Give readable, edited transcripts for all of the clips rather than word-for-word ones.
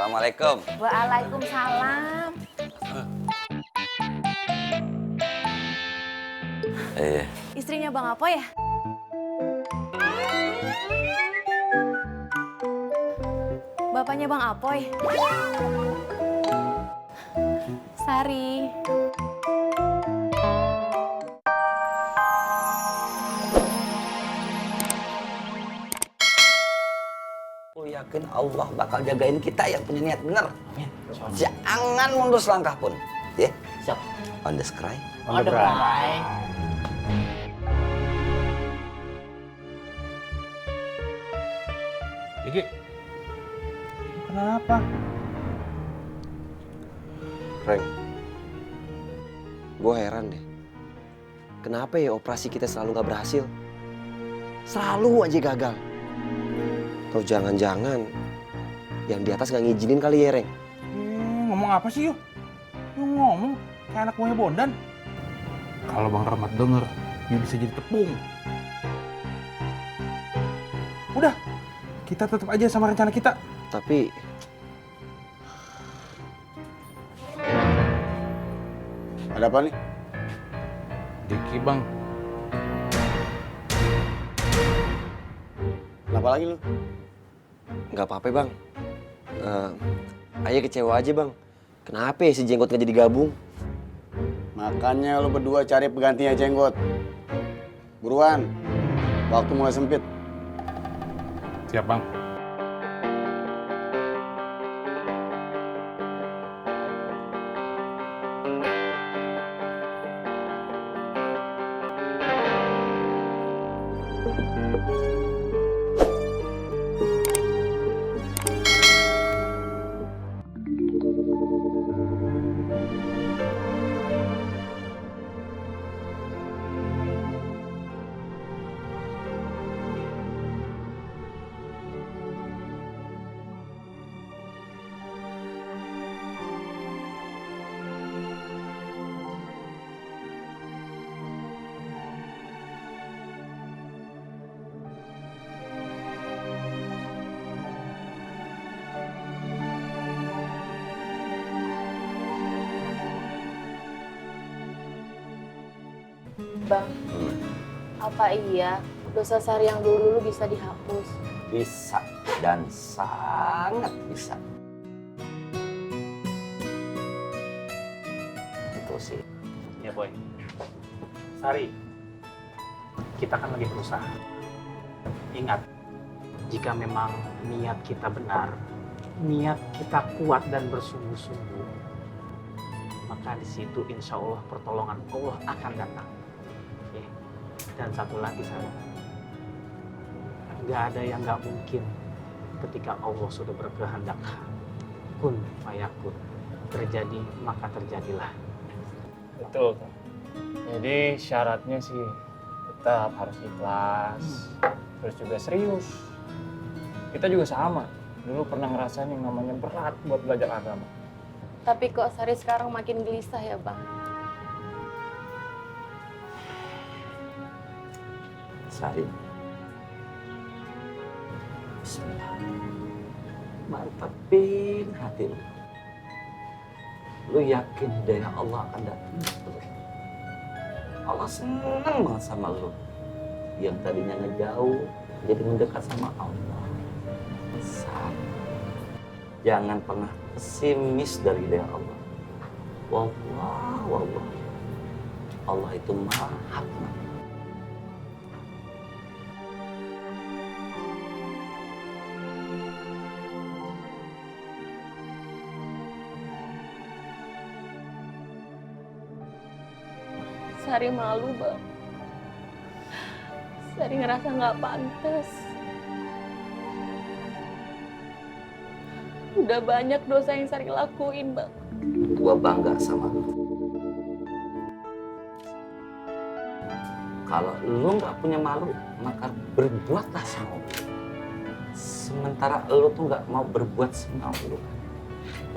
Assalamualaikum. Waalaikumsalam. Istrinya Bang Apoy ya? Bapaknya Bang Apoy. Sari. Aku yakin Allah bakal jagain kita yang punya niat bener. Jangan mundur selangkah pun. Ya, Siap. On the sky. On the bright. Iki, kenapa? Frank, gue heran deh. Kenapa ya operasi kita selalu gak berhasil? Selalu aja gagal. Atau jangan-jangan yang di atas gak ngizinin kali ya, Reng? Ngomong apa sih, yuk? Lu ngomong kayak anak buahnya Bondan. Kalau Bang Rahmat denger, dia bisa jadi tepung. Udah, kita tetap aja sama rencana kita. Tapi Ada apa nih? Diki, Bang. Kenapa lagi lu? gak apa-apa, Bang. Ayah kecewa aja, Bang. Kenapa ya si Jenggot gak jadi gabung? Makanya lu berdua cari penggantinya Jenggot. Buruan, waktu mulai sempit. Siap, Bang. Bang, apa iya dosa Sari yang dulu bisa dihapus? Bisa dan sangat bisa. Itu sih. Ya, Boy. Sari, kita kan lagi berusaha. Ingat, jika memang niat kita benar, niat kita kuat dan bersungguh-sungguh, maka di situ insya Allah pertolongan Allah akan datang. Oke. Dan satu lagi, Sari, nggak ada yang nggak mungkin ketika Allah sudah berkehendak. Kun fayakun, terjadi maka terjadilah. Betul. Jadi syaratnya sih tetap harus ikhlas, terus juga serius. Kita juga sama. Dulu pernah ngerasain yang namanya berat buat belajar agama. Tapi kok Sari sekarang makin gelisah ya Bang? Sari. Bismillah. Mantapin hati lu. Lu yakin hidayah Allah akan datang. Allah senang banget sama lu. Yang tadinya ngejauh, jadi mendekat sama Allah. Jangan pernah pesimis dari hidayah Allah. Wallah. Allah itu maha hikmah. Sari malu Bang. Sari ngerasa nggak pantas. Udah banyak dosa yang Sari lakuin Bang. Gua bangga sama lu. Kalau lu nggak punya malu, maka berbuatlah sama lu. Sementara lu tuh nggak mau berbuat sama lu,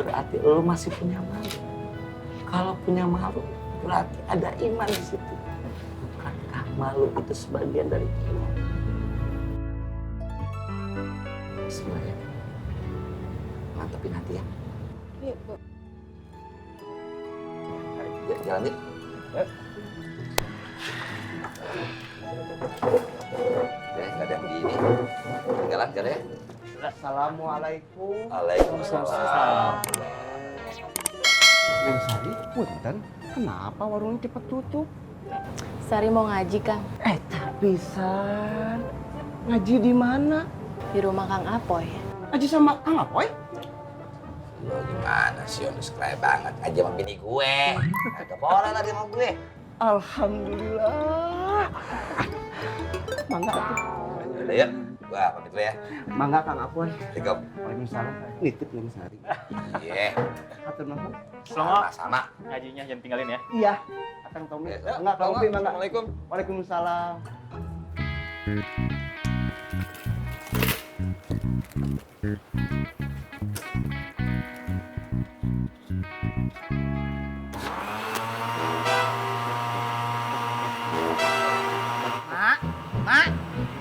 berarti lu masih punya malu. Kalau punya malu, berarti ada iman di situ. Bukankah malu itu sebagian dari iman? Bismillah. mantepin hati ya. Iya, Bu. Yuk, jalan yuk. Yuk. Ya, nggak ada yang begini. Tinggalan jalan ya. Assalamualaikum. Waalaikumsalam. Neng Sari, punten, kenapa warungnya cepat tutup? Sari mau ngaji, Kang. Pisan. Ngaji di mana? Di rumah Kang Apoy. Ngaji sama Kang Apoy? Lo gimana sih, udah sekaya banget aja sama bini gue. Kagak boleh lagi sama gue. Alhamdulillah. Mangga tuh. Udah yuk, gua pamit dulu ya. Mangga Kang Apoy. Assalamualaikum. Waalaikumsalam. Nitip Neng Sari. Iya, Hatur nuhun. sama-sama. Ngajinya jangan tinggalin ya. Iya. Akang Tommy. Ya, Mangga Kang Opi, mangga. Assalamualaikum. Waalaikumsalam.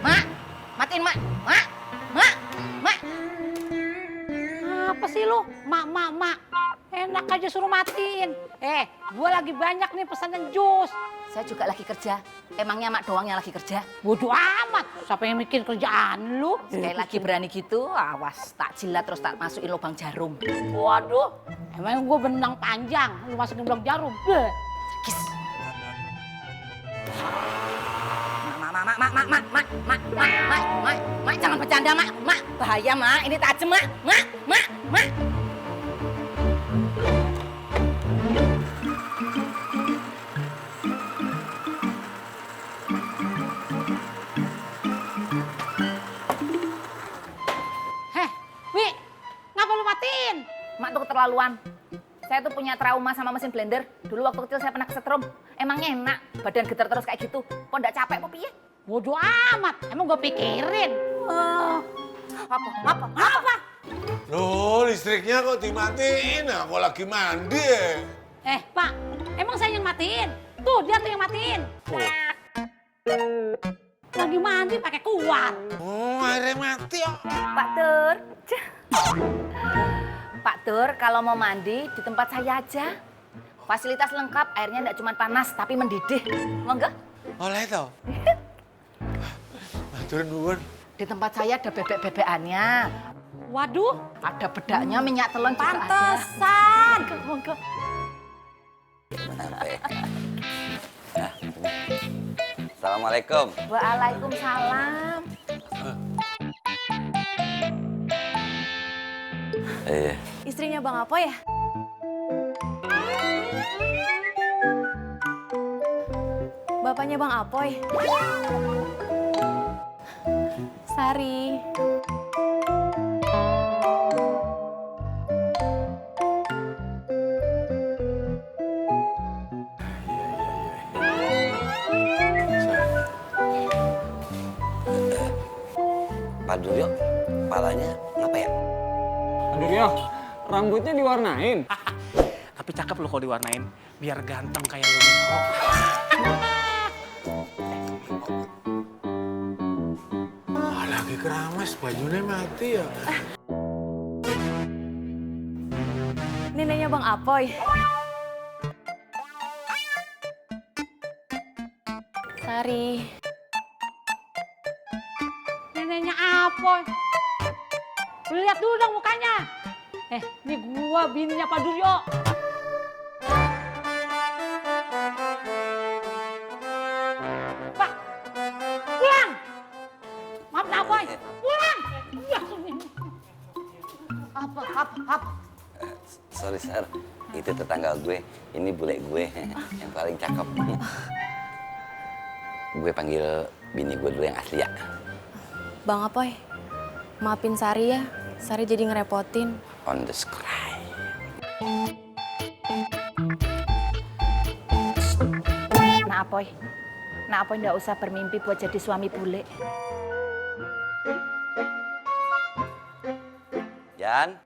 Mak, matiin mak. Apa sih lu? Mak. Enak aja suruh matiin. Gua lagi banyak nih pesanan jus. Saya juga lagi kerja. Emangnya mak doang yang lagi kerja? Bodoh amat. Siapa yang mikir kerjaan lu? Sekali lagi berani gitu, awas tak jilat terus tak masukin lubang jarum. Waduh, emang gua benang panjang, lu masukin lubang jarum. Beuh. Kis. Mak, jangan bercanda, mak, bahaya, mak, ini tajam, mak. Wi, ngapa lu matiin? Mak tuh keterlaluan. Saya tuh punya trauma sama mesin blender. Dulu waktu kecil saya pernah kesetrum. Emangnya enak, badan getar terus kayak gitu. Kok nggak capek, apa piye? Bodoh amat, emang gua pikirin. Apa? Loh, listriknya kok dimatiin? Aku lagi mandi. Pak, emang saya yang matiin? Tuh, dia tuh yang matiin. Lagi mandi pakai kuat. Oh, airnya mati kok. Pak Tur. Pak Tur, kalau mau mandi di tempat saya aja. Fasilitas lengkap, airnya nggak cuma panas tapi mendidih. Mau nggak? Oleh toh. Turun duluan. Di tempat saya ada bebek-bebekannya. Waduh, Ada bedaknya, minyak telon juga ada. pantesan. Monggo. Nah, Assalamualaikum. Waalaikumsalam. Iya. Istrinya Bang Apoy ya? Bapaknya Bang Apoy. Sari. Pak Duryo, kepalanya ngapa ya? Duryo, rambutnya diwarnain. Tapi cakep lo kalau diwarnain. Biar ganteng kayak lu. Oh. Lagi keramas, bajunya mati ya. Neneknya Bang Apoy. Sari. Neneknya Apoy. Lihat dulu dong mukanya. Ini gua bininya Pak Duryo. Pak, pulang. Maaf Pak Apoy, pulang. Apa? Sorry, Sar. Itu tetangga gue. Ini bule gue yang paling cakep. Gue panggil bini gue dulu yang asli ya. Bang Apoy, maafin Sari ya. Sari jadi ngerepotin. On the sky. Nah, Apoy nggak usah bermimpi buat jadi suami bule. Jan.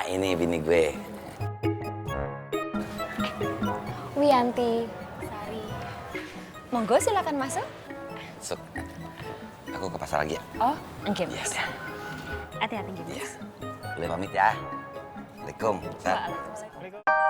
Ini bini gue. Wianti. Sari. Monggo silakan masuk. Masuk. Aku ke pasar lagi ya. Oh, oke. Yes. Hati-hati, Gim. Yes. Boleh pamit ya. Assalamualaikum. Waalaikumsalam.